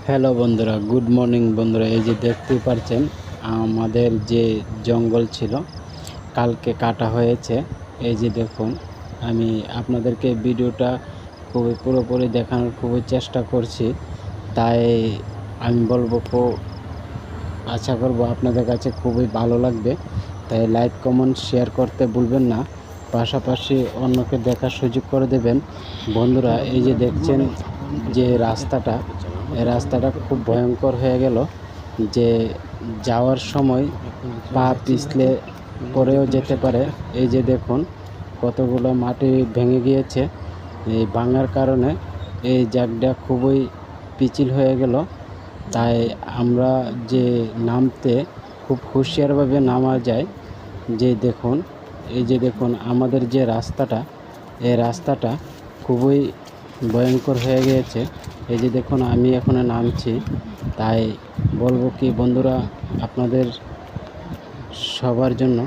Hello বন্ধুরা, good morning বন্ধুরা। এই যে দেখতেই পাচ্ছেন আমাদের যে জঙ্গল ছিল কালকে কাটা হয়েছে। এই যে দেখুন, আমি আপনাদেরকে ভিডিওটা খুবই পুরোপুরি দেখানোর খুবই চেষ্টা করছি। তাই আমি বলবো, আশা করব আপনাদের কাছে খুবই ভালো লাগবে। তাই লাইক কমেন্ট শেয়ার করতে ভুলবেন না, পাশাপাশি অন্যকে দেখার সুযোগ করে দেবেন। বন্ধুরা, এই যে দেখছেন যে রাস্তাটা, এই রাস্তাটা খুব ভয়ঙ্কর হয়ে গেল। যে যাওয়ার সময় পা পিছলে পরেও যেতে পারে। এই যে দেখুন, কতগুলো মাটি ভেঙে গিয়েছে। এই ভাঙার কারণে এই জায়গাটা খুবই পিচ্ছিল হয়ে গেল। তাই আমরা যে নামতে খুব হুঁশিয়ারভাবে নামা যায়। যে দেখুন, এই যে দেখুন আমাদের যে রাস্তাটা, এই রাস্তাটা খুবই ভয়ঙ্কর হয়ে গিয়েছে। এই যে দেখুন, আমি এখন নামছি। তাই বলবো কি বন্ধুরা, আপনাদের সবার জন্য